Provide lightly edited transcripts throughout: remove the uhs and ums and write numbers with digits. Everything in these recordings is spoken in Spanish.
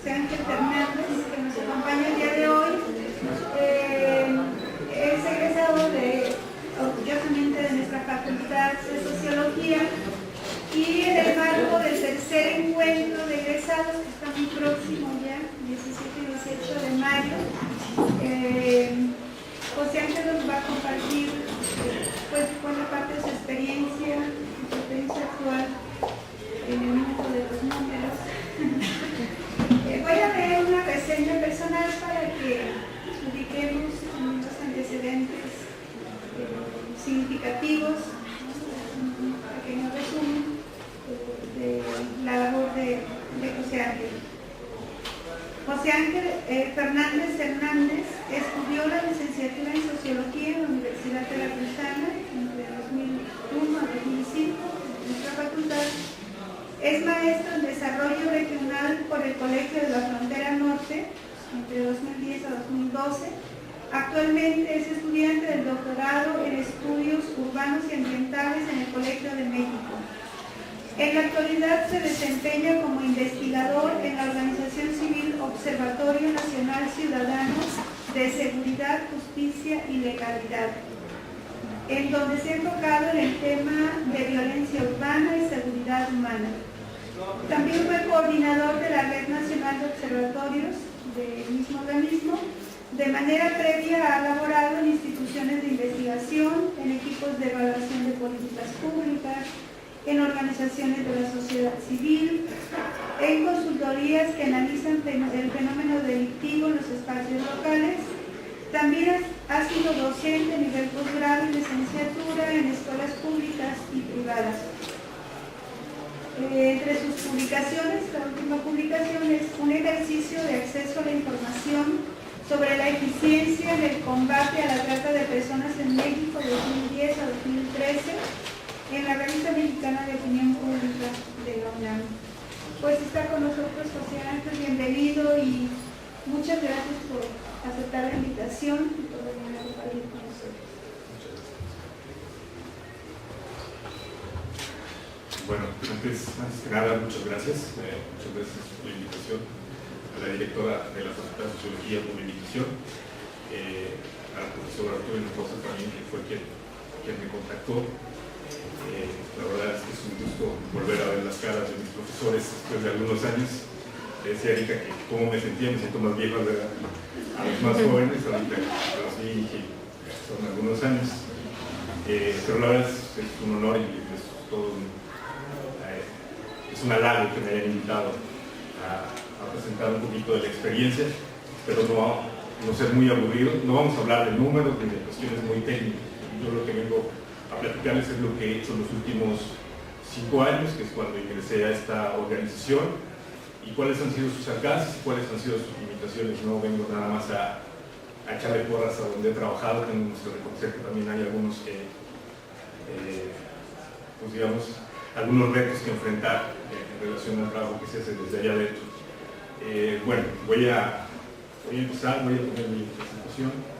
José Ángel Fernández, que nos acompaña el día de hoy. Es egresado orgullosamente de nuestra Facultad de Sociología, y en el marco del tercer encuentro de egresados, que está muy próximo ya, 17 y 18 de mayo, José Ángel nos va a compartir pues buena parte de su experiencia actual en el mundo de los números. Voy a leer una reseña personal para que ubiquemos unos antecedentes significativos, un pequeño resumen de la labor de José Ángel. José Ángel Fernández estudió la licenciatura en Sociología en la Universidad Veracruzana entre 2001 a 2005 en nuestra facultad. Es maestro en Desarrollo Regional por el Colegio de la Frontera Norte entre 2010 a 2012. Actualmente es estudiante del doctorado en Estudios Urbanos y Ambientales en el Colegio de México. En la actualidad se desempeña como investigador en la organización civil Observatorio Nacional Ciudadano de Seguridad, Justicia y Legalidad, en donde se ha enfocado en el tema de violencia urbana y seguridad humana. También fue coordinador de la Red Nacional de Observatorios del mismo organismo. De manera previa ha laborado en instituciones de investigación, en equipos de evaluación de políticas públicas, en organizaciones de la sociedad civil, en consultorías que analizan el fenómeno delictivo en los espacios locales. También ha sido docente a nivel posgrado y licenciatura en escuelas públicas y privadas. Entre sus publicaciones, la última publicación es un ejercicio de acceso a la información sobre la eficiencia en el combate a la trata de personas en México de 2010 a 2013 en la Revista Mexicana de Opinión Pública de la UNAM. Pues está con nosotros José Ángel, bienvenido y muchas gracias por aceptar la invitación y por venir a compartir con nosotros. Bueno, antes que nada, muchas gracias. Muchas gracias por la invitación. A la directora de la Facultad de Sociología por la invitación. A la profesora Arturo Hinojosa también, que fue quien me contactó. La verdad es que es un gusto volver a ver las caras de mis profesores después de algunos años. Le decía Erika que cómo me sentía, me siento más viejo a los más jóvenes, ahorita los vi que son algunos años. Pero la verdad es un honor y es todo es un halago que me hayan invitado a presentar un poquito de la experiencia, pero no ser muy aburrido. No vamos a hablar de números ni de cuestiones muy técnicas. Yo lo que vengo a platicarles es lo que he hecho en los últimos 5 años, que es cuando ingresé a esta organización, y cuáles han sido sus alcances y cuáles han sido sus limitaciones. No vengo nada más a echarle porras a donde he trabajado. Tengo que reconocer que también hay algunos pues digamos, algunos retos que enfrentar en relación al trabajo que se hace desde allá adentro. Bueno, voy a empezar, voy a poner mi presentación.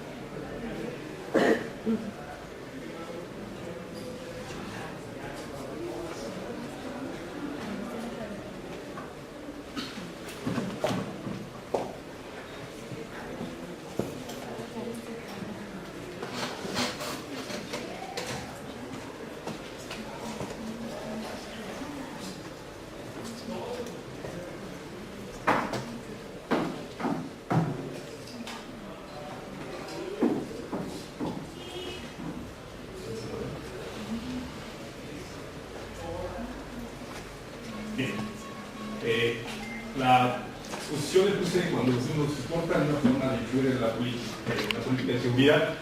La exposición que puse cuando nos exportan una forma de influir en la política de seguridad.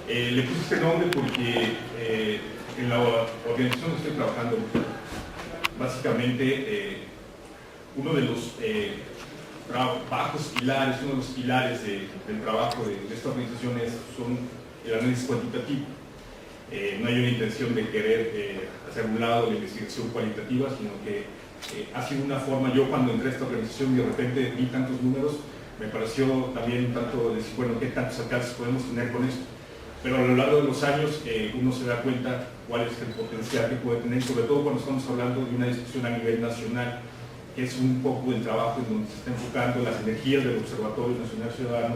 Le puse este nombre porque en la organización donde estoy trabajando, básicamente uno de los bajos pilares, uno de los pilares del trabajo de esta organización son el análisis cuantitativo. No hay una intención de querer hacer a un lado la investigación cualitativa, sino que ha sido una forma. Yo cuando entré a esta organización y de repente vi tantos números, me pareció también un tanto decir, bueno, ¿qué tantos alcances podemos tener con esto? Pero a lo largo de los años uno se da cuenta cuál es el potencial que puede tener, sobre todo cuando estamos hablando de una discusión a nivel nacional, que es un poco el trabajo en donde se está enfocando las energías del Observatorio Nacional Ciudadano,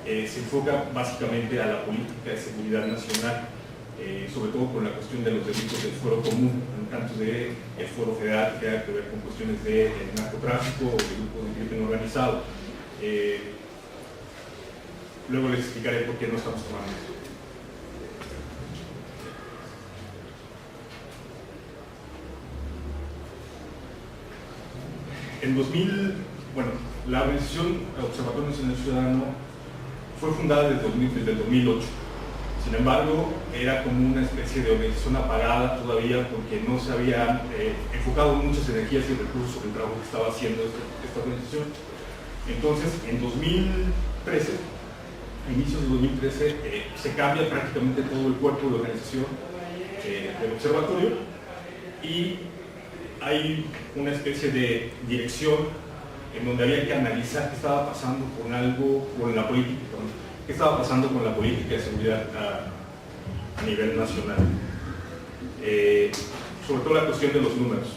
se enfoca básicamente a la política de seguridad nacional, sobre todo con la cuestión de los delitos del fuero común, tanto del fuero federal que tenga que ver con cuestiones de narcotráfico o de grupos de crimen organizado. Luego les explicaré por qué no estamos tomando eso. En 2000, bueno, la organización Observatorio Nacional Ciudadano fue fundada desde el 2008. Sin embargo, era como una especie de organización apagada todavía porque no se había enfocado muchas energías y recursos sobre el trabajo que estaba haciendo esta organización. Entonces, en 2013, a inicios de 2013, se cambia prácticamente todo el cuerpo de organización del observatorio y hay una especie de dirección en donde había que analizar qué estaba pasando con la política, qué estaba pasando con la política de seguridad a nivel nacional. Sobre todo la cuestión de los números.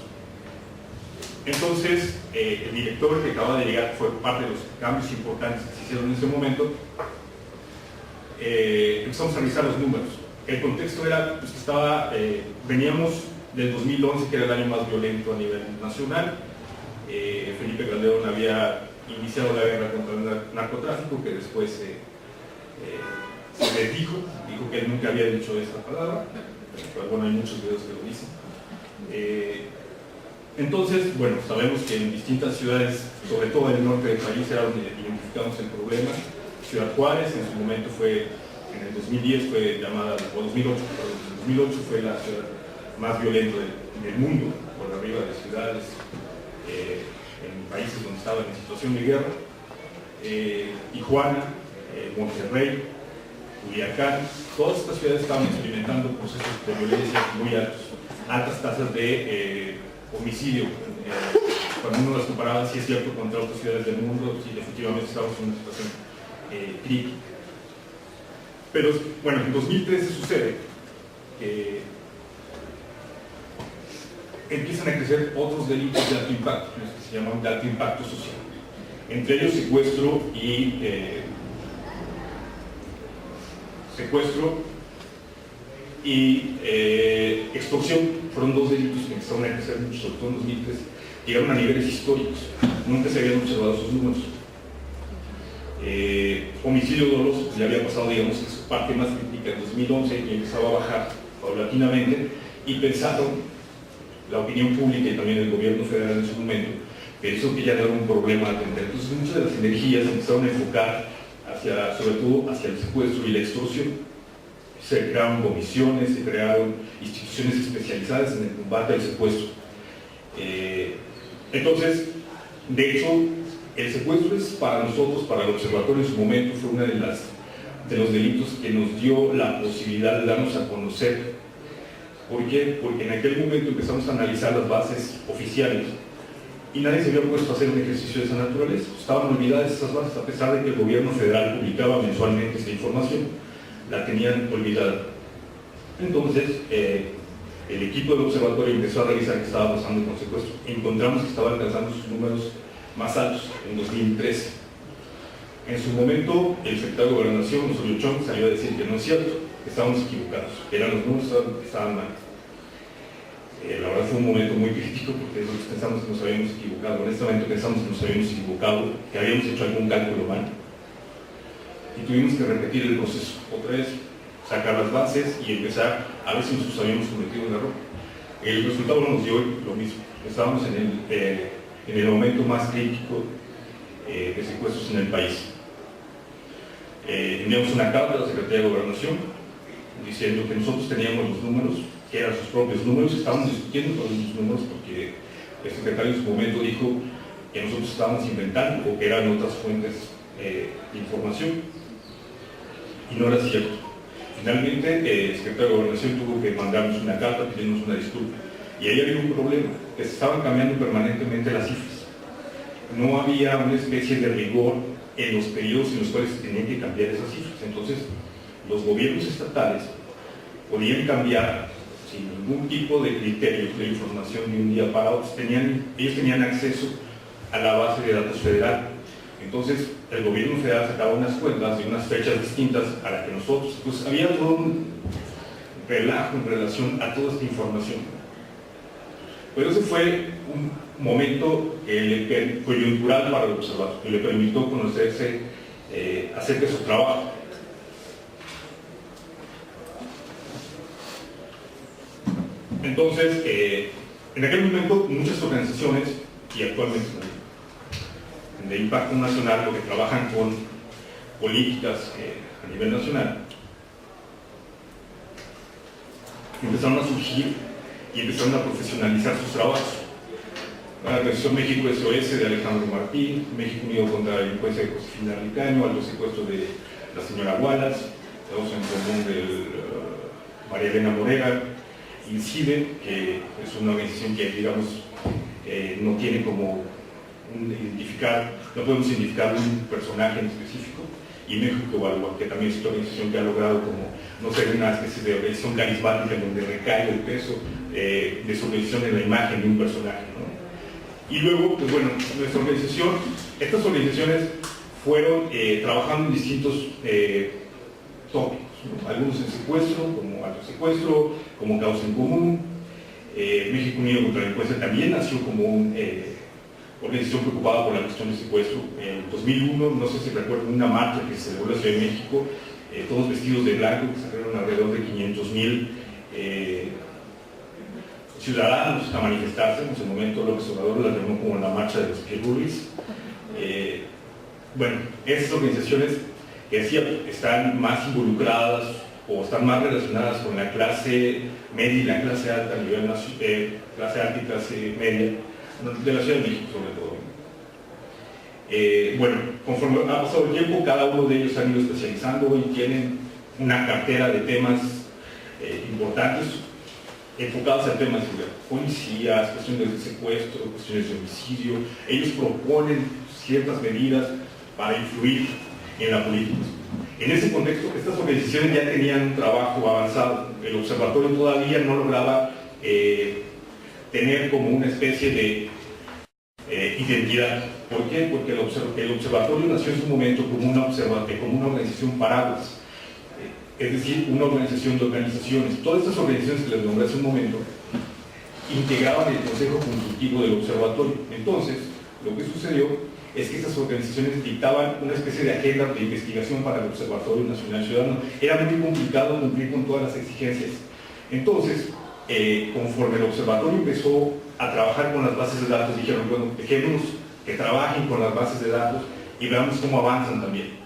Entonces, el director que acaba de llegar fue parte de los cambios importantes que se hicieron en ese momento. Empezamos a revisar los números. El contexto era pues, que veníamos del 2011, que era el año más violento a nivel nacional. Felipe Calderón había iniciado la guerra contra el narcotráfico, que después se dijo que él nunca había dicho esta palabra, pero bueno, hay muchos videos que lo dicen. Entonces, bueno, sabemos que en distintas ciudades, sobre todo en el norte del país, era donde identificamos el problema. Ciudad Juárez, en su momento en el 2010 fue llamada, o 2008, perdón, en 2008 fue la ciudad más violenta del mundo, por arriba de ciudades, en países donde estaban en situación de guerra. Tijuana, Monterrey, Culiacán, todas estas ciudades estaban experimentando procesos de violencia muy altos, altas tasas de homicidio. Cuando uno las comparaba, sí es cierto, contra otras ciudades del mundo, sí, efectivamente estamos en una situación crítica. Pero bueno, en 2013 sucede que empiezan a crecer otros delitos de alto impacto, los que se llaman de alto impacto social. Entre ellos secuestro y extorsión. Fueron dos delitos que empezaron a crecer mucho, sobre todo en 2013. Llegaron a niveles históricos, nunca se habían observado esos números. Homicidio doloso, pues ya había pasado, digamos, que su parte más crítica en 2011 y empezaba a bajar paulatinamente, y pensaron, la opinión pública y también el gobierno federal en su momento, pensó que ya no era un problema a atender. Entonces muchas de las energías empezaron a enfocar sobre todo hacia el secuestro y la extorsión. Se crearon comisiones, se crearon instituciones especializadas en el combate al secuestro. Entonces, de hecho, el secuestro es para nosotros, para el observatorio en su momento, fue uno de los delitos que nos dio la posibilidad de darnos a conocer. ¿Por qué? Porque en aquel momento empezamos a analizar las bases oficiales y nadie se había puesto a hacer un ejercicio de esa naturaleza. Estaban olvidadas esas bases, a pesar de que el gobierno federal publicaba mensualmente esta información, la tenían olvidada. Entonces, el equipo del observatorio empezó a revisar qué estaba pasando con secuestro. Encontramos que estaba alcanzando sus números más altos en 2013. En su momento, el secretario de Gobernación, Osorio Chong, salió a decir que no es cierto, que estábamos equivocados, que eran los números que estaban mal. La verdad fue un momento muy crítico porque nosotros pensamos que nos habíamos equivocado, honestamente pensamos que nos habíamos equivocado, que habíamos hecho algún cálculo mal. Y tuvimos que repetir el proceso otra vez, sacar las bases y empezar a ver si nosotros habíamos cometido un error. El resultado nos dio lo mismo. Estábamos en el momento más crítico de secuestros en el país. Enviamos una carta a la Secretaría de Gobernación diciendo que nosotros teníamos los números, que eran sus propios números, estábamos discutiendo con esos números porque el secretario en su momento dijo que nosotros estábamos inventando o que eran otras fuentes de información, y no era cierto. Finalmente, el secretario de Gobernación tuvo que mandarnos una carta pidiéndonos una disculpa, y ahí había un problema, que se estaban cambiando permanentemente las cifras. No había una especie de rigor en los periodos en los cuales se tenían que cambiar esas cifras. Entonces, los gobiernos estatales podían cambiar sin ningún tipo de criterio de información de un día para otro. Ellos tenían acceso a la base de datos federal. Entonces, el gobierno federal sacaba unas cuentas de unas fechas distintas a las que nosotros. Pues había todo un relajo en relación a toda esta información. Pero ese fue un momento coyuntural para el observador, que le permitió conocerse acerca de su trabajo. Entonces, en aquel momento, muchas organizaciones, y actualmente de impacto nacional, lo que trabajan con políticas a nivel nacional, empezaron a surgir y empezaron a profesionalizar sus trabajos. La Organización México SOS de Alejandro Martín, México Unido contra la Delincuencia de Josefina Ricaño, alto secuestro de la señora Wallace, Todos en Común de María Elena Morera, INCIDE, que es una organización que, digamos, no tiene como no podemos identificar un personaje en específico, y México Evalúa, que también es una organización que ha logrado como no ser una especie de organización carismática en donde recae el peso de su organización en la imagen de un personaje, ¿no? Y luego, pues bueno, estas organizaciones fueron trabajando en distintos tópicos, ¿no? Algunos en secuestro, como alto secuestro, como causa en común. México Unido contra la Delincuencia también nació como una organización preocupada por la cuestión de secuestro. En 2001, no sé si recuerdan, una marcha que se celebró en la Ciudad de México, todos vestidos de blanco, que salieron alrededor de 500,000 ciudadanos a manifestarse. En ese momento López Obrador la llamó como la marcha de los Pirrulis. Bueno, esas organizaciones que decía están más involucradas o están más relacionadas con la clase media y la clase alta a nivel clase alta y clase media de la Ciudad de México, sobre todo. Bueno, conforme ha pasado el tiempo, cada uno de ellos han ido especializando y tienen una cartera de temas importantes enfocados en temas de seguridad, policías, cuestiones de secuestro, cuestiones de homicidio. Ellos proponen ciertas medidas para influir en la política. En ese contexto, estas organizaciones ya tenían un trabajo avanzado. El observatorio todavía no lograba tener como una especie de identidad. ¿Por qué? Porque el observatorio nació en su momento como una organización paraguas, es decir, una organización de organizaciones. Todas estas organizaciones que les nombré hace un momento integraban el Consejo Consultivo del Observatorio. Entonces, lo que sucedió es que estas organizaciones dictaban una especie de agenda de investigación para el Observatorio Nacional Ciudadano. Era muy complicado cumplir con todas las exigencias. Entonces, conforme el observatorio empezó a trabajar con las bases de datos, dijeron, bueno, dejémonos que trabajen con las bases de datos y veamos cómo avanzan también.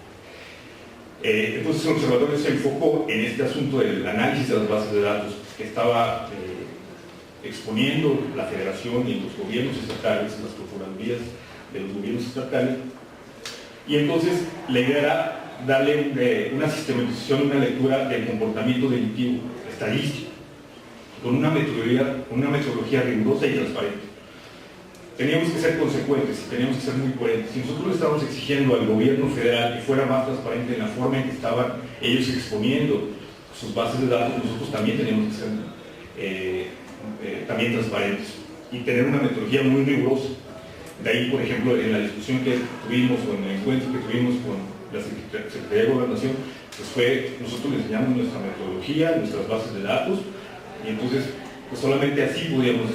Entonces el observatorio se enfocó en este asunto del análisis de las bases de datos que estaba exponiendo la Federación y los gobiernos estatales, las procuradurías de los gobiernos estatales, y entonces la idea era darle una sistematización, una lectura del comportamiento delictivo estadístico, con una metodología rigurosa y transparente. Teníamos que ser consecuentes y teníamos que ser muy coherentes. Si nosotros le estábamos exigiendo al gobierno federal que fuera más transparente en la forma en que estaban ellos exponiendo sus bases de datos, nosotros también teníamos que ser también transparentes y tener una metodología muy rigurosa. De ahí, por ejemplo, en la discusión que tuvimos o en el encuentro que tuvimos con la Secretaría de Gobernación, pues nosotros le enseñamos nuestra metodología, nuestras bases de datos, y entonces pues solamente así podíamos,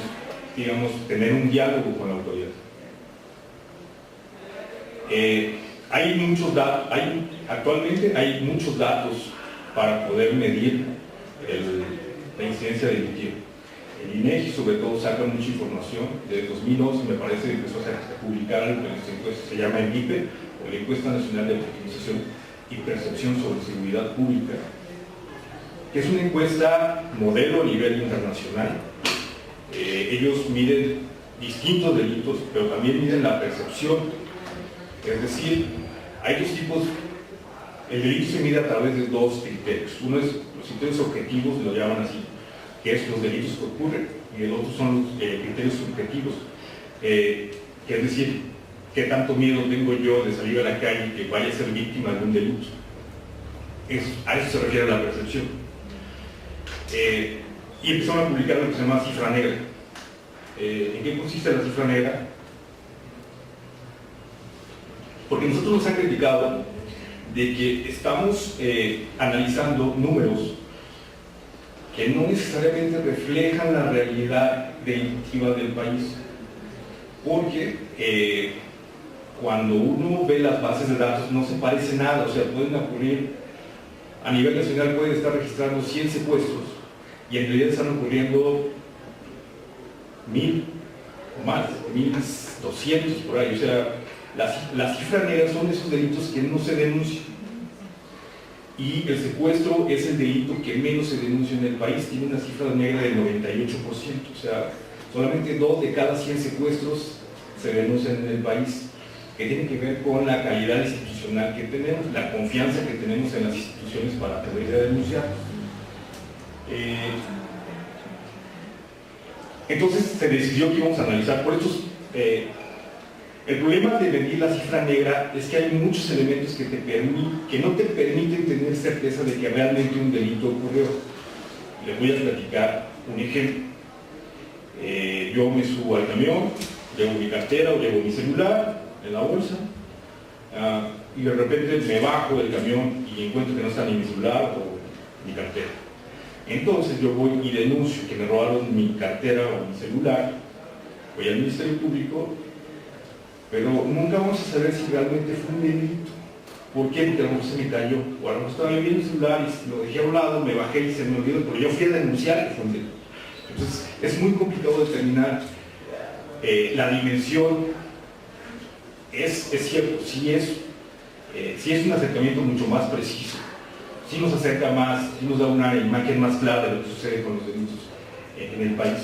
digamos, tener un diálogo con la autoridad. Actualmente hay muchos datos para poder medir la incidencia delictiva. El INEGI sobre todo saca mucha información. Desde 2011 me parece que empezó a publicar algo que se llama ENVIPE, o la Encuesta Nacional de Optimización y Percepción sobre Seguridad Pública, que es una encuesta modelo a nivel internacional. Ellos miden distintos delitos, pero también miden la percepción. Es decir, hay dos tipos. El delito se mide a través de dos criterios. Uno es los criterios objetivos, lo llaman así, que es los delitos que ocurren, y el otro son los criterios subjetivos, que es decir, qué tanto miedo tengo yo de salir a la calle y que vaya a ser víctima de un delito. A eso se refiere la percepción. y empezaron a publicar lo que se llama cifra negra. ¿En qué consiste la cifra negra? Porque nosotros nos han criticado de que estamos analizando números que no necesariamente reflejan la realidad delictiva del país, porque cuando uno ve las bases de datos no se parece nada, o sea, pueden ocurrir, a nivel nacional pueden estar registrando 100 secuestros y en realidad están ocurriendo 1000 o más, 1200 por ahí, o sea, las cifras negras son esos delitos que no se denuncian. Y el secuestro es el delito que menos se denuncia en el país, tiene una cifra negra del 98%, o sea, solamente 2 de cada 100 secuestros se denuncian en el país, que tiene que ver con la calidad institucional que tenemos, la confianza que tenemos en las instituciones para poder denunciar. Entonces se decidió que íbamos a analizar, por estos el problema de medir la cifra negra es que hay muchos elementos que no te permiten tener certeza de que realmente un delito ocurrió. Les voy a platicar un ejemplo. Yo me subo al camión, llevo mi cartera o llevo mi celular en la bolsa, y de repente me bajo del camión y encuentro que no está ni mi celular o mi cartera. Entonces yo voy y denuncio que me robaron mi cartera o mi celular, voy al Ministerio Público, pero nunca vamos a saber si realmente fue un delito. ¿Por qué? Porque a lo mejor se me cayó, o a lo mejor estaba viendo el celular y lo dejé a un lado, me bajé y se me olvidó, pero yo fui a denunciar que fue un delito. Entonces es muy complicado determinar la dimensión. Es cierto, sí es un acercamiento mucho más preciso, sí nos acerca más, sí nos da una imagen más clara de lo que sucede con los delitos en el país.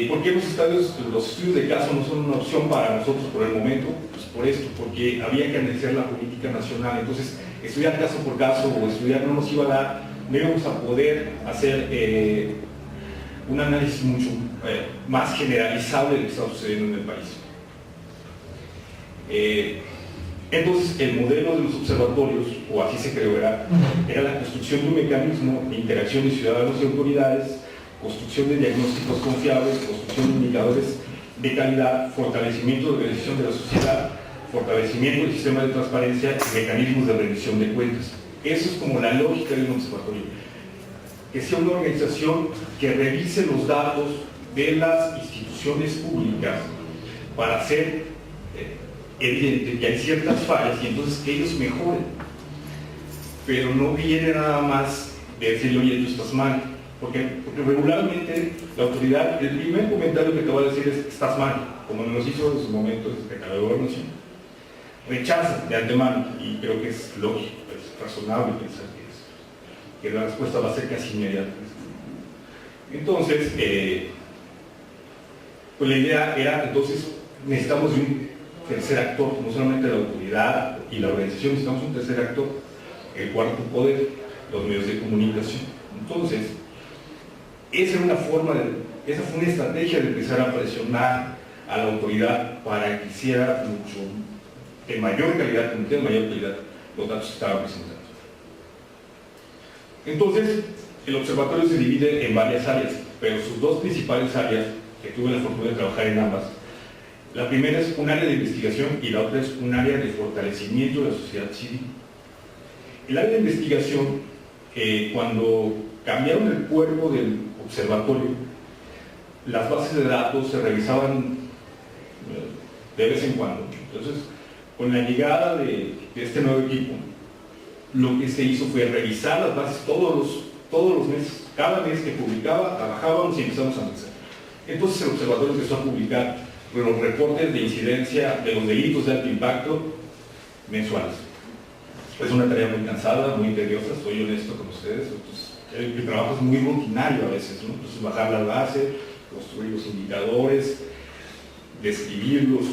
¿Por qué los estudios de caso no son una opción para nosotros por el momento? Pues por esto, porque había que analizar la política nacional. Entonces, estudiar caso por caso o estudiar no nos iba a dar, no íbamos a poder hacer un análisis mucho más generalizado de lo que está sucediendo en el país. Entonces, el modelo de los observatorios, o así se creó, era la construcción de un mecanismo de interacción de ciudadanos y autoridades, construcción de diagnósticos confiables, construcción de indicadores de calidad, fortalecimiento de organización de la sociedad, fortalecimiento del sistema de transparencia y mecanismos de rendición de cuentas. Eso es como la lógica de un observatorio. Que sea una organización que revise los datos de las instituciones públicas para hacer evidente que hay ciertas fallas y entonces que ellos mejoren. Pero no viene nada más de decirle, oye, tú estás mal. Porque regularmente la autoridad, el primer comentario que te va a decir es estás mal, como nos hizo en su momento el secretario de Gobernación. Rechaza de antemano, y creo que es lógico, es razonable pensar que la respuesta va a ser casi inmediata. Entonces, pues la idea era, entonces, necesitamos de un tercer actor, no solamente la autoridad y la organización, necesitamos un tercer actor, el cuarto poder, los medios de comunicación. Entonces, esa fue una estrategia de empezar a presionar a la autoridad para que hiciera mucho de mayor calidad, los datos que estaba presentando. Entonces, el observatorio se divide en varias áreas, pero sus dos principales áreas, que tuve la fortuna de trabajar en ambas, la primera es un área de investigación y la otra es un área de fortalecimiento de la sociedad civil. El área de investigación, cuando cambiaron el cuerpo del observatorio, las bases de datos se revisaban de vez en cuando. Entonces, con la llegada de este nuevo equipo, lo que se hizo fue revisar las bases todos los meses. Cada mes que publicaba, trabajábamos y empezamos a analizar. Entonces el observatorio empezó a publicar los reportes de incidencia de los delitos de alto impacto mensuales. Es una tarea muy cansada, muy tediosa, soy honesto con ustedes. Entonces, el trabajo es muy rutinario a veces, ¿no? Entonces, bajar la base, construir los indicadores, describirlos.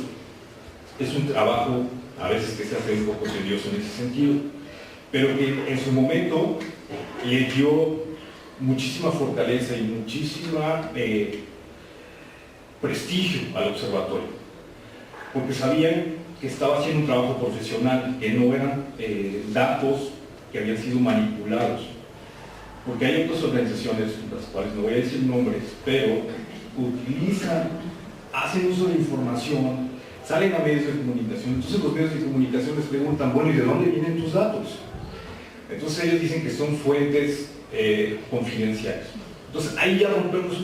Es un trabajo a veces que se hace un poco tedioso en ese sentido, pero que en su momento le dio muchísima fortaleza y muchísima prestigio al observatorio, porque sabían que estaba haciendo un trabajo profesional, que no eran datos que habían sido manipulados. porque hay otras organizaciones, las cuales no voy a decir nombres, pero utilizan, hacen uso de información, salen a medios de comunicación, entonces los medios de comunicación les preguntan, bueno, ¿y de dónde vienen tus datos? Entonces ellos dicen que son fuentes confidenciales. Entonces ahí ya rompemos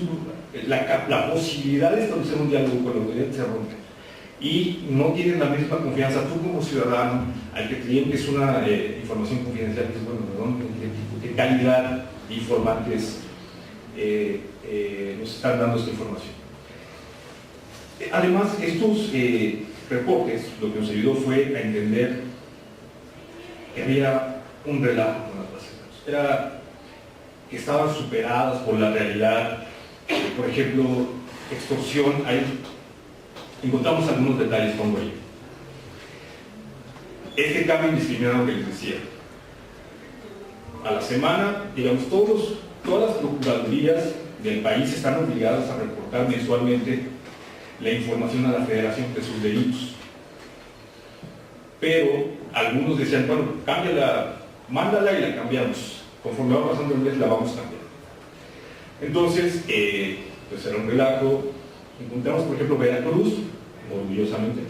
la posibilidad de establecer un diálogo con la autoridad se rompe. Y no tienen la misma confianza tú como ciudadano al que creen que es una información confidencial, que es bueno, ¿de dónde, qué calidad de informantes nos están dando esta información? Además, estos reportes lo que nos ayudó fue a entender que había un relajo con las bases de datos. Era que estaban superadas por la realidad. Por ejemplo, extorsión, ahí encontramos algunos detalles, pongo ahí. Este cambio indiscriminado que les decía. A la semana, digamos, todas las procuradurías del país están obligadas a reportar mensualmente la información a la federación de sus delitos. Pero algunos decían, bueno, cámbiala, mándala y la cambiamos. Conforme va pasando el mes la vamos cambiando. Entonces, pues era un relajo. Encontramos, por ejemplo, Veracruz, orgullosamente,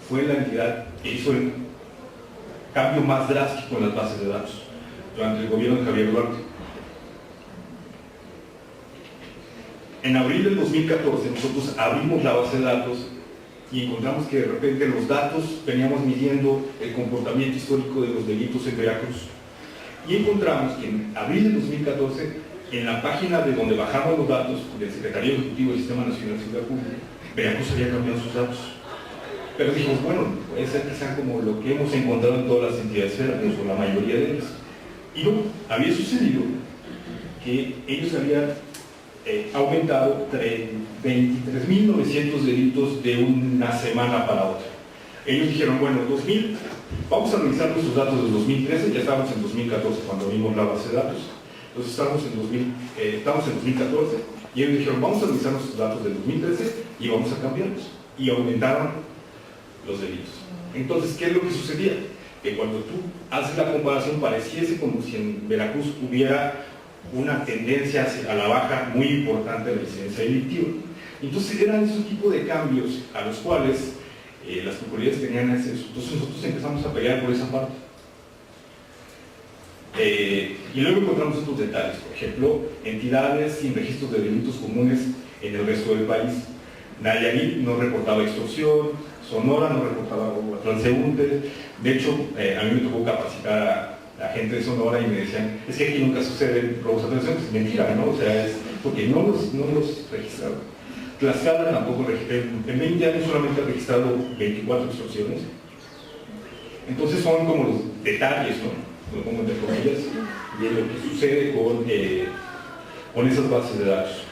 fue la entidad que hizo el cambio más drástico en las bases de datos durante el gobierno de Javier Duarte. En abril del 2014 nosotros abrimos la base de datos y encontramos que de repente los datos veníamos midiendo el comportamiento histórico de los delitos en Veracruz. Y encontramos que en abril del 2014, en la página de donde bajamos los datos del Secretario Ejecutivo del Sistema Nacional de Seguridad Pública, Veracruz había cambiado sus datos. Pero dijimos, bueno, puede ser que sean como lo que hemos encontrado en todas las entidades federales, o la mayoría de ellas. Y no, había sucedido que ellos habían aumentado 23.900 delitos de una semana para otra. Ellos dijeron, bueno, 2000, vamos a revisar nuestros datos del 2013, ya estábamos en 2014 cuando vimos la base de datos. Entonces estamos en 2014 y ellos dijeron, vamos a revisar nuestros datos del 2013 y vamos a cambiarlos. Y aumentaron los delitos. Entonces, ¿qué es lo que sucedía? Que cuando tú haces la comparación pareciese como si en Veracruz hubiera una tendencia a la baja muy importante de la incidencia delictiva. Entonces eran esos tipos de cambios a los cuales las procuradurías tenían acceso. Entonces nosotros empezamos a pelear por esa parte. Y luego encontramos otros detalles, por ejemplo, entidades sin registros de delitos comunes en el resto del país. Nayarit no reportaba extorsión, Sonora no reportaba transeúntes. De hecho, a mí me tocó capacitar a la gente de Sonora y me decían, es que aquí nunca suceden robos a transeúntes. Es mentira, ¿no? O sea, es porque no los registraron. Tlaxcala tampoco registró, en 20 años solamente ha registrado 24 extorsiones. Entonces son como los detalles, ¿no? Lo pongo entre comillas, de lo que sucede con esas bases de datos.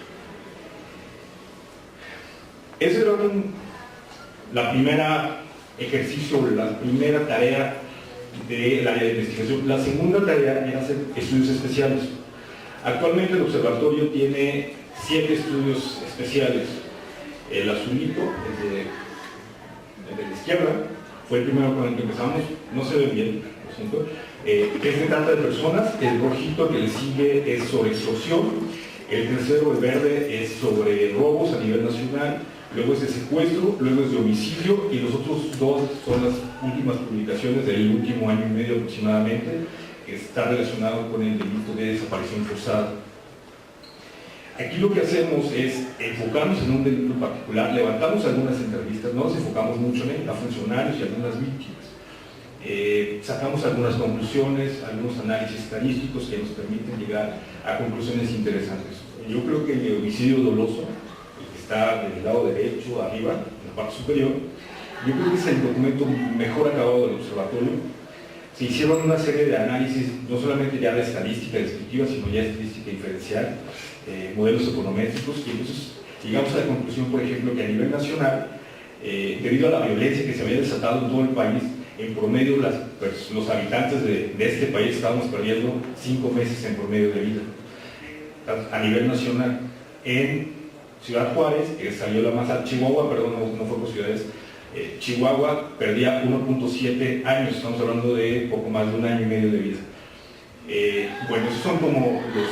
Ese era la primera ejercicio, la primera tarea del área de investigación. La segunda tarea era hacer estudios especiales. Actualmente el observatorio tiene 7 estudios especiales. El azulito, el de la izquierda, fue el primero con el que empezamos, no se ve bien, lo siento. Es de trata de personas, el rojito que le sigue es sobre extorsión, el tercero, el verde, es sobre robos a nivel nacional, luego es de secuestro, luego es de homicidio y los otros dos son las últimas publicaciones del último año y medio aproximadamente, que está relacionado con el delito de desaparición forzada. Aquí lo que hacemos es enfocarnos en un delito particular, levantamos algunas entrevistas, no nos enfocamos mucho en él, a funcionarios y algunas víctimas. Sacamos algunas conclusiones, algunos análisis estadísticos que nos permiten llegar a conclusiones interesantes. Yo creo que el homicidio doloso, el que está del lado derecho, arriba, en la parte superior, yo creo que es el documento mejor acabado del observatorio. Se hicieron una serie de análisis, no solamente ya de estadística descriptiva, sino ya estadística diferencial, modelos econométricos, y entonces llegamos a la conclusión, por ejemplo, que a nivel nacional, debido a la violencia que se había desatado en todo el país, en promedio los habitantes de este país estábamos perdiendo 5 meses en promedio de vida. A nivel nacional, en Ciudad Juárez, que salió la más alta, Chihuahua, perdón, no fue por ciudades, Chihuahua perdía 1.7 años, estamos hablando de poco más de 1 año y medio de vida. Bueno, esos son como los...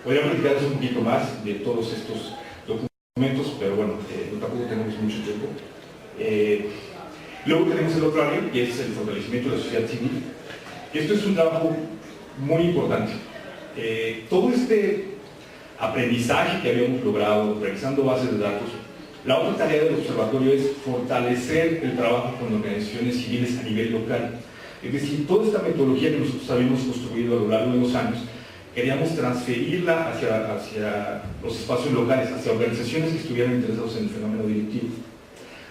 Podría platicarles un poquito más de todos estos documentos, pero bueno, tampoco tenemos mucho tiempo. Luego tenemos el otro área, que es el fortalecimiento de la sociedad civil. Esto es un trabajo muy importante. Todo este aprendizaje que habíamos logrado revisando bases de datos, la otra tarea del observatorio es fortalecer el trabajo con organizaciones civiles a nivel local. Es decir, toda esta metodología que nosotros habíamos construido a lo largo de los años, queríamos transferirla hacia los espacios locales, hacia organizaciones que estuvieran interesados en el fenómeno directivo.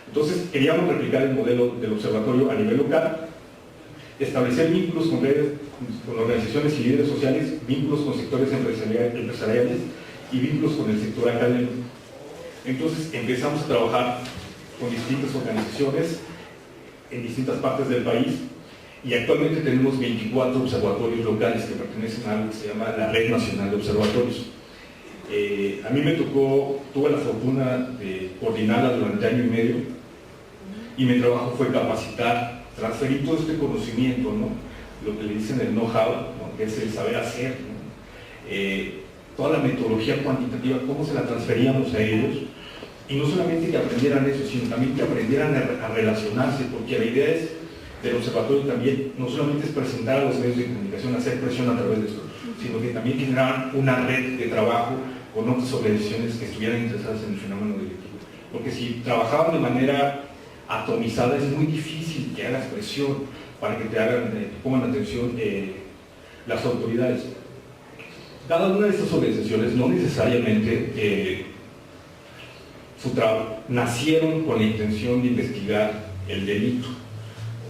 Entonces, queríamos replicar el modelo del observatorio a nivel local, establecer vínculos con organizaciones y líderes sociales, vínculos con sectores empresariales y vínculos con el sector académico. Entonces empezamos a trabajar con distintas organizaciones en distintas partes del país y actualmente tenemos 24 observatorios locales que pertenecen a algo que se llama la Red Nacional de Observatorios. A mí me tuve la fortuna de coordinarla durante año y medio y mi trabajo fue capacitar, transferir todo este conocimiento, ¿no? Lo que le dicen el know-how, ¿no? Que es el saber hacer, ¿no? Toda la metodología cuantitativa, cómo se la transferíamos a ellos, y no solamente que aprendieran eso, sino también que aprendieran a relacionarse, porque la idea del observatorio también no solamente es presentar a los medios de comunicación, hacer presión a través de esto, sino que también generar una red de trabajo con otras organizaciones que estuvieran interesadas en el fenómeno directivo. Porque si trabajaban de manera atomizada, es muy difícil que hagas presión para que te pongan atención las autoridades. Cada una de estas organizaciones no necesariamente nacieron con la intención de investigar el delito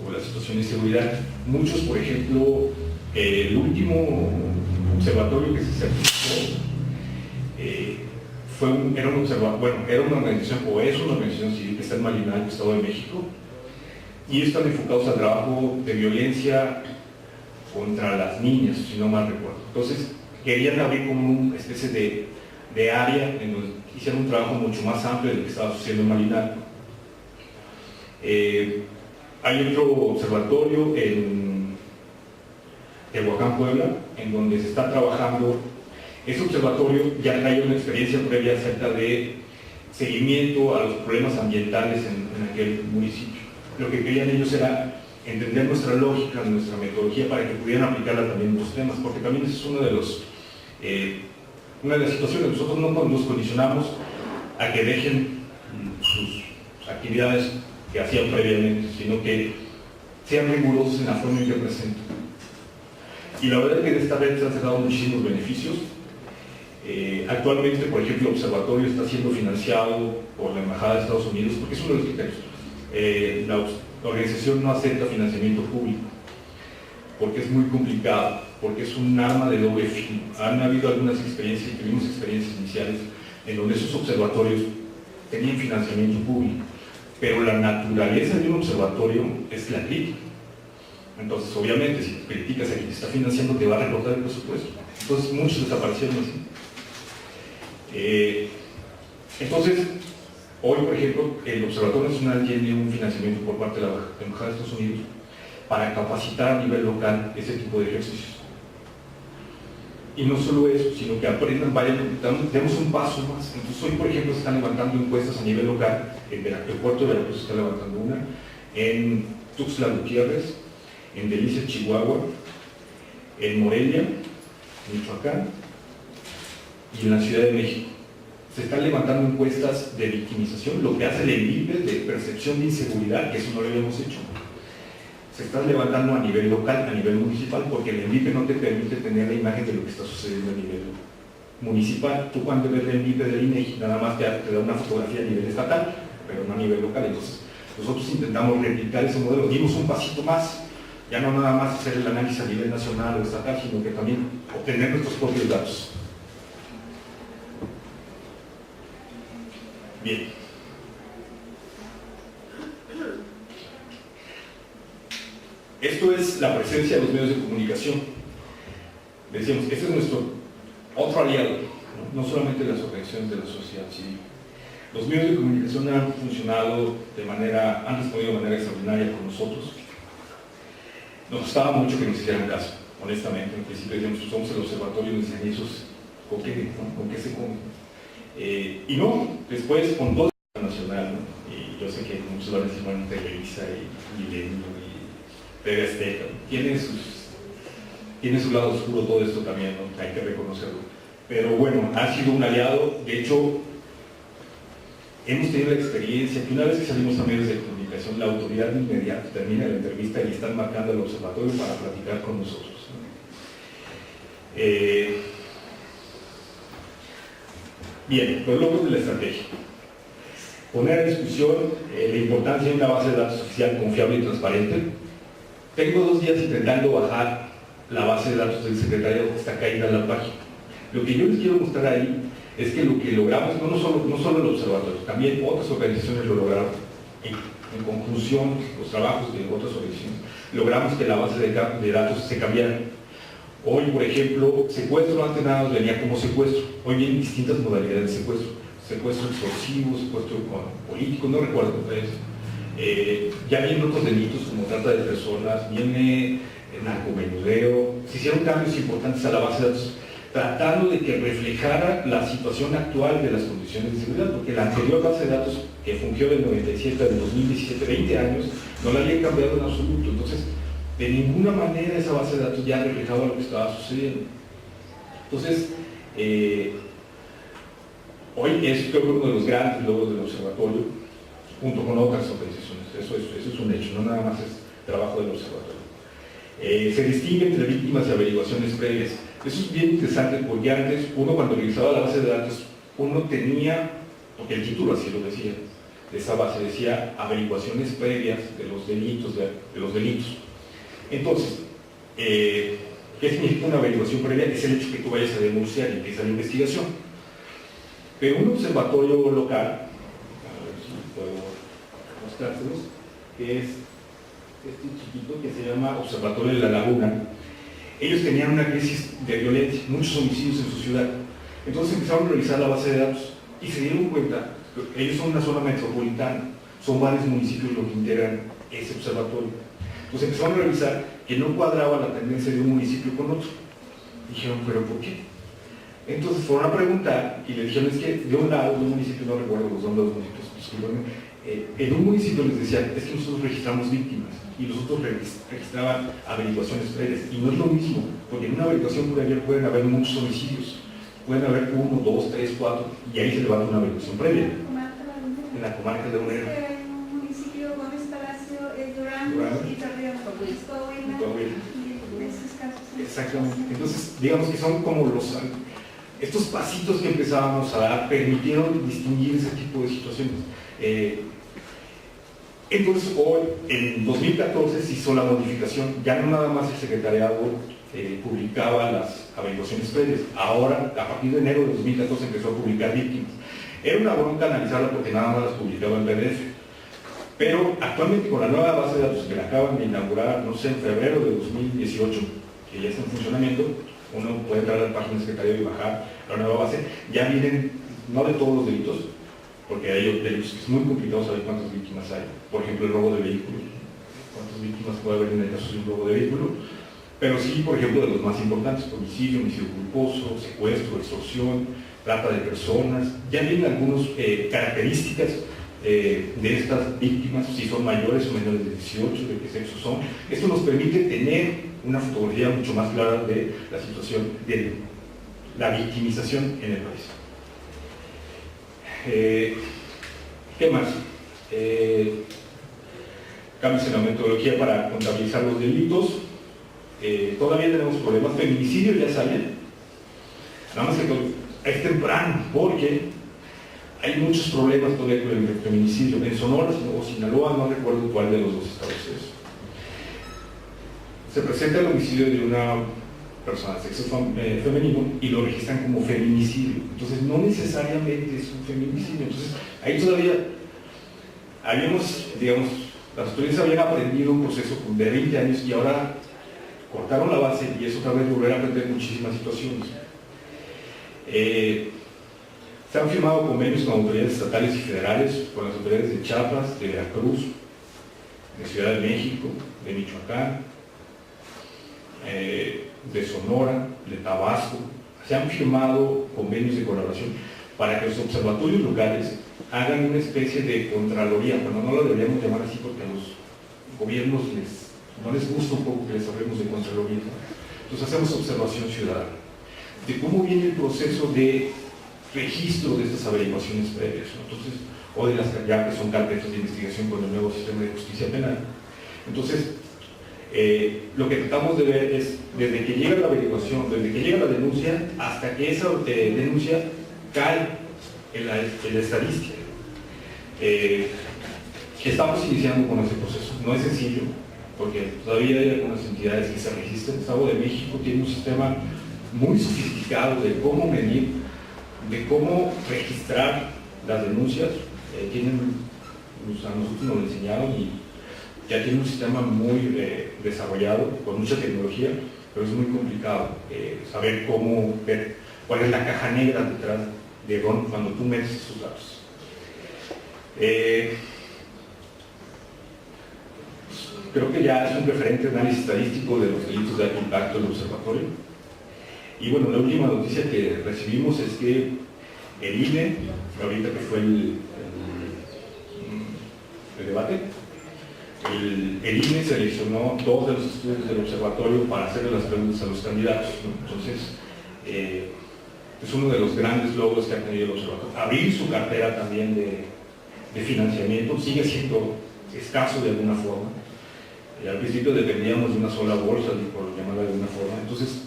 o la situación de seguridad. Muchos, por ejemplo, el último observatorio que se certificó era una organización, o es una organización civil que está en Malinalco, Estado de México, y están enfocados al trabajo de violencia contra las niñas, si no mal recuerdo. Entonces, querían abrir como una especie de área en donde hicieron un trabajo mucho más amplio de lo que estaba sucediendo en Malinalco. Hay otro observatorio en Tehuacán, Puebla, en donde se está trabajando. Ese observatorio ya trae una experiencia previa acerca de seguimiento a los problemas ambientales en aquel municipio. Lo que querían ellos era entender nuestra lógica, nuestra metodología, para que pudieran aplicarla también en los temas, porque también esa es una de las situaciones. Nosotros no nos condicionamos a que dejen sus actividades que hacían previamente, sino que sean rigurosos en la forma en que presentan. Y la verdad es que de esta red se han sacado muchísimos beneficios. Actualmente, por ejemplo, el observatorio está siendo financiado por la Embajada de Estados Unidos, porque es uno de los criterios. La organización no acepta financiamiento público, porque es muy complicado, porque es un arma de doble filo. Han habido algunas experiencias, y tuvimos experiencias iniciales, en donde esos observatorios tenían financiamiento público, pero la naturaleza de un observatorio es la crítica. Entonces, obviamente, si criticas a quien te está financiando, te va a recortar el presupuesto. Entonces, muchos desaparecieron así. Entonces, hoy, por ejemplo, el Observatorio Nacional tiene un financiamiento por parte de la Embajada de Estados Unidos para capacitar a nivel local ese tipo de ejercicios. Y no solo eso, sino que aprendan, demos un paso más. Entonces, hoy, por ejemplo, se están levantando encuestas a nivel local. En el puerto de Veracruz se está levantando una, en Tuxtla Gutiérrez, en Delicias, Chihuahua, en Morelia, Michoacán, y en la Ciudad de México. Se están levantando encuestas de victimización, lo que hace el INVIPE de percepción de inseguridad, que eso no lo habíamos hecho. Se están levantando a nivel local, a nivel municipal, porque el INVIPE no te permite tener la imagen de lo que está sucediendo a nivel municipal. Tú cuando ves el INVIPE del INEGI, nada más te da una fotografía a nivel estatal, pero no a nivel local. Entonces, nosotros intentamos replicar ese modelo, dimos un pasito más, ya no nada más hacer el análisis a nivel nacional o estatal, sino que también obtener nuestros propios datos. Bien. Esto es la presencia de los medios de comunicación. Decíamos, este es nuestro otro aliado, no solamente las organizaciones de la sociedad civil. Los medios de comunicación han funcionado han respondido de manera extraordinaria con nosotros. Nos gustaba mucho que nos hicieran caso. honestamente. En principio decíamos, pues somos el observatorio, y decían, ¿esos con qué se comen? Y no, después con todo el nacional, ¿no? Y yo sé que muchos van a decir, bueno, Televisa y Milenio y TV Azteca, tiene su lado oscuro todo esto también, ¿no? Hay que reconocerlo. Pero bueno, ha sido un aliado. De hecho, hemos tenido la experiencia que una vez que salimos a medios de comunicación, la autoridad de inmediato termina la entrevista y están marcando al observatorio para platicar con nosotros, ¿no? Bien, los logros de la estrategia. Poner a discusión la importancia de una base de datos oficial confiable y transparente. Tengo 2 días intentando bajar la base de datos del secretario, está caída en la página. Lo que yo les quiero mostrar ahí es que lo que logramos, no solo el observatorio, también otras organizaciones lo lograron, en conclusión, los trabajos de otras organizaciones, logramos que la base de datos se cambiara. Hoy, por ejemplo, secuestro antes nada nos venía como secuestro, hoy vienen distintas modalidades de secuestro, secuestro extorsivo, secuestro político, no recuerdo, ya vienen otros delitos como trata de personas, viene narcomenudeo, se hicieron cambios importantes a la base de datos, tratando de que reflejara la situación actual de las condiciones de seguridad, porque la anterior base de datos que fungió del 97 al 2017, 20 años, no la habían cambiado en absoluto. Entonces, de ninguna manera esa base de datos ya reflejaba lo que estaba sucediendo. Entonces, hoy es creo que uno de los grandes logros del observatorio, junto con otras organizaciones. Eso es un hecho, no nada más es trabajo del observatorio. Se distingue entre víctimas y averiguaciones previas. Eso es bien interesante porque antes, uno cuando revisaba la base de datos, uno tenía, porque el título así lo decía, de esa base decía averiguaciones previas de los delitos, Entonces, ¿qué significa una averiguación previa? Es el hecho que tú vayas a denunciar y empieza la investigación. Pero un observatorio local, a ver si puedo mostrárselos, que es este chiquito que se llama Observatorio de la Laguna. Ellos tenían una crisis de violencia, muchos homicidios en su ciudad. Entonces empezaron a revisar la base de datos y se dieron cuenta, ellos son una zona metropolitana, son varios municipios los que integran ese observatorio. Entonces empezaron a revisar que no cuadraba la tendencia de un municipio con otro. Dijeron, ¿pero por qué? Entonces fueron a preguntar y le dijeron, es que de un lado, de un municipio, no recuerdo los nombres de los municipios, discúlpenme, en un municipio les decían, es que nosotros registramos víctimas y los otros registraban averiguaciones previas, y no es lo mismo, porque en una averiguación previa pueden haber muchos homicidios, pueden haber 1, 2, 3, 4, y ahí se levanta una averiguación previa. En la comarca de Unero. En un municipio, Gómez Palacio, Durango y Torreón, Coahuila, y esos casos. Exactamente. Entonces, digamos que son como estos pasitos que empezábamos a dar permitieron distinguir ese tipo de situaciones. Entonces, hoy, en 2014, se hizo la modificación, ya no nada más el secretariado publicaba las averiguaciones previas, ahora, a partir de enero de 2014, empezó a publicar víctimas. Era una bronca analizarla porque nada más las publicaba en PDF, pero actualmente con la nueva base de datos que la acaban de inaugurar, no sé, en febrero de 2018, que ya está en funcionamiento, uno puede entrar a la página del secretariado y bajar la nueva base, ya vienen, no de todos los delitos, porque hay delitos que es muy complicado saber cuántas víctimas hay. Por ejemplo, el robo de vehículos. ¿Cuántas víctimas puede haber en el caso de un robo de vehículo? Pero sí, por ejemplo, de los más importantes, homicidio, homicidio culposo, secuestro, extorsión, trata de personas. Ya vienen algunas características de estas víctimas, si son mayores o menores de 18, de qué sexo son. Esto nos permite tener una fotografía mucho más clara de la situación de la victimización en el país. ¿Qué más? Cambios en la metodología para contabilizar los delitos. Todavía tenemos problemas. Feminicidio ya salen. Nada más que es temprano, porque hay muchos problemas todavía con el feminicidio. En Sonora o Sinaloa, no recuerdo cuál de los dos estados es. Se presenta el homicidio de una persona de sexo femenino y lo registran como feminicidio. Entonces, no necesariamente es un feminicidio. Entonces, ahí todavía habíamos, digamos, las autoridades habían aprendido un proceso de 20 años y ahora cortaron la base y eso otra vez volver a aprender muchísimas situaciones. Se han firmado convenios con autoridades estatales y federales, con las autoridades de Chiapas, de Veracruz, de Ciudad de México, de Michoacán, de Sonora, de Tabasco, se han firmado convenios de colaboración para que los observatorios locales hagan una especie de contraloría. Bueno, no lo deberíamos llamar así porque a los gobiernos no les gusta un poco que les hablemos de contraloría, ¿no? Entonces hacemos observación ciudadana de cómo viene el proceso de registro de estas averiguaciones previas, ¿no? Entonces, o de las ya que son carpetas de investigación con el nuevo sistema de justicia penal. Entonces, lo que tratamos de ver es desde que llega la averiguación, desde que llega la denuncia, hasta que esa denuncia cae en la estadística. Estamos iniciando con ese proceso. No es sencillo, porque todavía hay algunas entidades que se registran. El Estado de México tiene un sistema muy sofisticado de cómo medir, de cómo registrar las denuncias. A nosotros nos lo enseñaron y ya tiene un sistema muy desarrollado, con mucha tecnología, pero es muy complicado saber cómo ver cuál es la caja negra detrás de cuando tú metes esos datos. Creo que ya es un referente análisis estadístico de los delitos de alto impacto del observatorio. Y bueno, la última noticia que recibimos es que el INE, ahorita que fue el debate, el INE seleccionó 2 de los estudios del observatorio para hacerle las preguntas a los candidatos, ¿no? Entonces, es uno de los grandes logros que ha tenido el observatorio. Abrir su cartera también de financiamiento sigue siendo escaso de alguna forma. Al principio dependíamos de una sola bolsa, por llamarla de alguna forma, entonces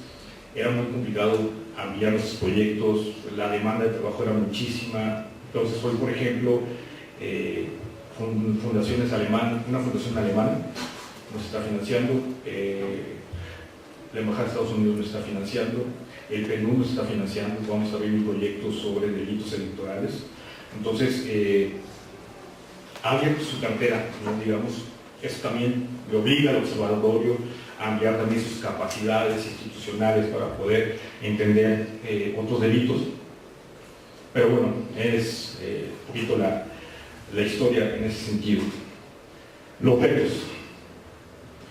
era muy complicado ampliar nuestros proyectos, la demanda de trabajo era muchísima. Entonces hoy, por ejemplo, fundaciones alemanas, una fundación alemana nos está financiando, la Embajada de Estados Unidos nos está financiando, el PNUD nos está financiando, vamos a abrir un proyecto sobre delitos electorales. Entonces, ha abierto su cartera, ¿no? Digamos, eso también le obliga al observatorio a ampliar también sus capacidades institucionales para poder entender otros delitos. Pero bueno, es un poquito la historia en ese sentido. Los retos.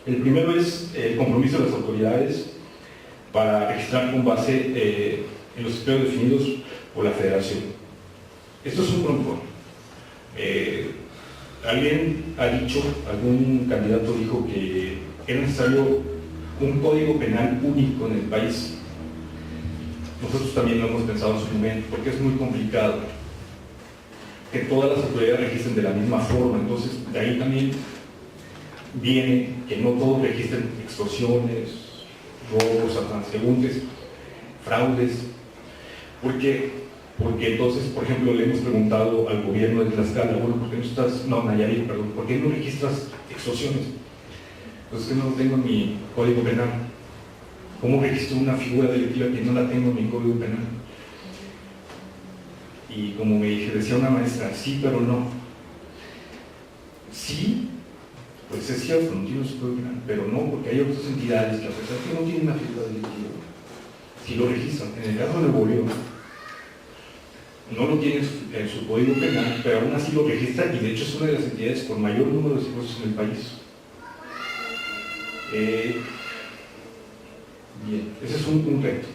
El primero es el compromiso de las autoridades para registrar con base en los criterios definidos por la Federación. Esto es un pronto. Alguien ha dicho, algún candidato dijo que era necesario un código penal único en el país. Nosotros también lo hemos pensado en su momento, porque es muy complicado que todas las autoridades registren de la misma forma. Entonces, de ahí también viene que no todos registren extorsiones, robos a transeúntes, fraudes, porque entonces, por ejemplo, le hemos preguntado al gobierno de Tlaxcala, bueno, ¿por qué no estás, no, Nayarit, perdón, ¿por qué no registras extorsiones? Pues que no tengo en mi código penal. ¿Cómo registro una figura delictiva que no la tengo en mi código penal? Y como me decía una maestra, sí, pero no. Sí, pues es cierto, no tiene su código penal, pero no, porque hay otras entidades que a pesar que no tienen una figura delictiva, sí lo registran. En el caso de Nuevo León, no lo tiene en su código penal, pero aún así lo registra y de hecho es una de las entidades con mayor número de secuestros en el país. Bien, ese es un reto.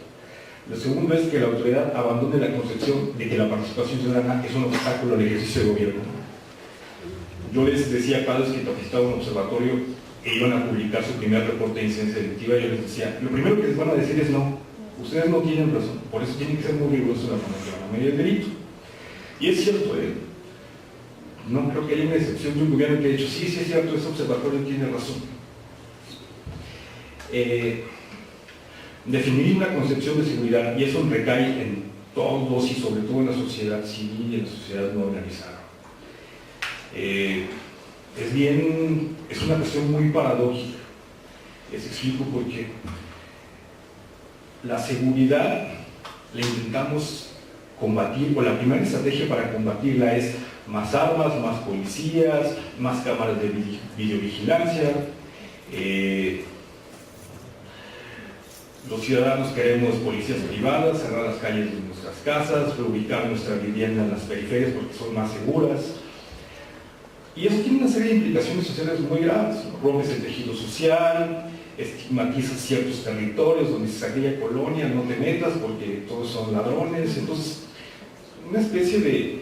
Lo segundo es que la autoridad abandone la concepción de que la participación ciudadana es un obstáculo al ejercicio de gobierno. Yo les decía a padres que capacitaban un observatorio e iban a publicar su primer reporte de incidencia delictiva, y yo les decía, lo primero que les van a decir es no. Ustedes no tienen razón, por eso tienen que ser muy rigurosos en la formación a medio del delito. Y es cierto, no creo que haya una excepción de un gobierno que ha dicho, sí, sí es cierto, ese observatorio tiene razón. Definir una concepción de seguridad, y eso recae en todos y sobre todo en la sociedad civil y en la sociedad no organizada. Es una cuestión muy paradójica. Les explico por qué. La seguridad la intentamos combatir, o la primera estrategia para combatirla es más armas, más policías, más cámaras de videovigilancia. Los ciudadanos queremos policías privadas, cerrar las calles de nuestras casas, reubicar nuestra vivienda en las periferias porque son más seguras. Y eso tiene una serie de implicaciones sociales muy graves. Rompes el tejido social, estigmatiza ciertos territorios donde dice aquella colonia no te metas porque todos son ladrones. Entonces, una especie de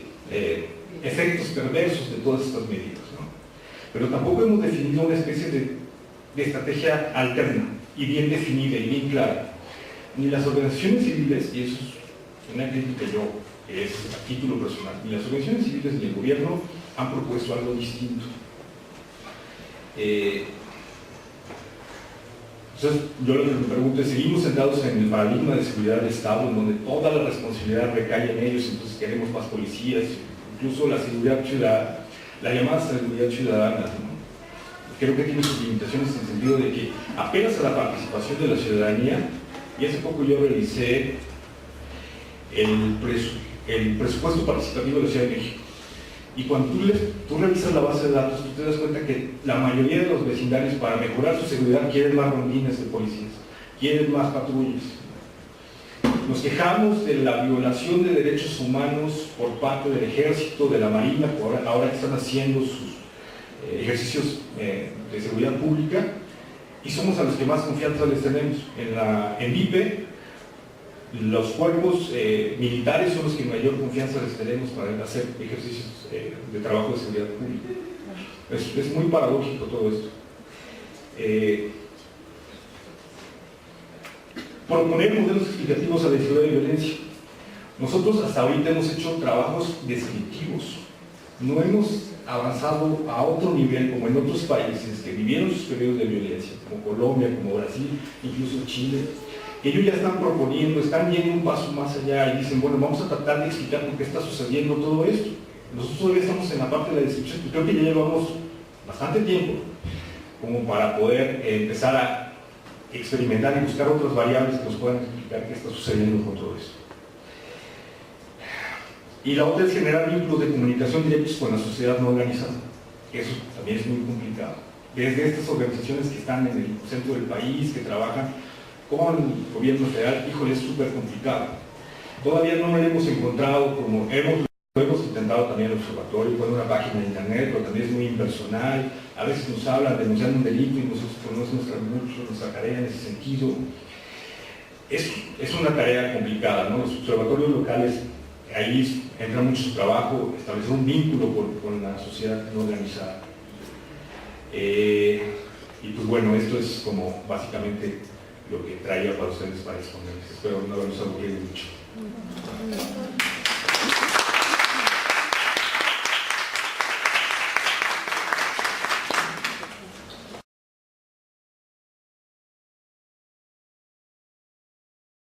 efectos perversos de todas estas medidas, ¿no? Pero tampoco hemos definido una especie de estrategia alterna y bien definida y bien clara. Ni las organizaciones civiles, y eso es una crítica yo, que es a título personal, ni las organizaciones civiles ni el gobierno han propuesto algo distinto. Entonces, yo lo que me pregunto es, ¿seguimos sentados en el paradigma de seguridad del Estado, en donde toda la responsabilidad recae en ellos, entonces queremos más policías, incluso la seguridad ciudadana, la llamada seguridad ciudadana, ¿no? Creo que tiene sus limitaciones en el sentido de que apenas a la participación de la ciudadanía, y hace poco yo revisé el presupuesto participativo de la Ciudad de México, y cuando tú revisas la base de datos, tú te das cuenta que la mayoría de los vecindarios, para mejorar su seguridad, quieren más rondines de policías, quieren más patrullas. Nos quejamos de la violación de derechos humanos por parte del Ejército, de la Marina, ahora que están haciendo sus ejercicios de seguridad pública, y somos a los que más confianza les tenemos. En VIPE, los cuerpos militares son los que mayor confianza les tenemos para hacer ejercicios de trabajo de seguridad pública. Es muy paradójico todo esto. Proponer modelos explicativos a la historia de violencia. Nosotros hasta ahorita hemos hecho trabajos descriptivos, no hemos avanzado a otro nivel como en otros países que vivieron sus periodos de violencia, como Colombia, como Brasil, incluso Chile. Ellos ya están proponiendo, están yendo un paso más allá y dicen, bueno, vamos a tratar de explicar por qué está sucediendo todo esto. Nosotros todavía estamos en la parte de la descripción, y creo que ya llevamos bastante tiempo como para poder empezar a experimentar y buscar otras variables que nos puedan explicar qué está sucediendo con todo esto. Y la otra es generar vínculos de comunicación directos con la sociedad no organizada. Eso también es muy complicado. Desde estas organizaciones que están en el centro del país, que trabajan con el gobierno federal, híjole, es súper complicado. Todavía no lo hemos encontrado como lo hemos intentado también en el observatorio, con una página de internet, pero también es muy impersonal. A veces nos hablan denunciando un delito y nosotros ponemos nuestra tarea en ese sentido. Es una tarea complicada, ¿no? Los observatorios locales, ahí entra mucho su trabajo, establecer un vínculo con la sociedad no organizada. Y pues bueno, esto es como básicamente lo que traía para ustedes para exponerles. Espero no haberlos aburrido mucho.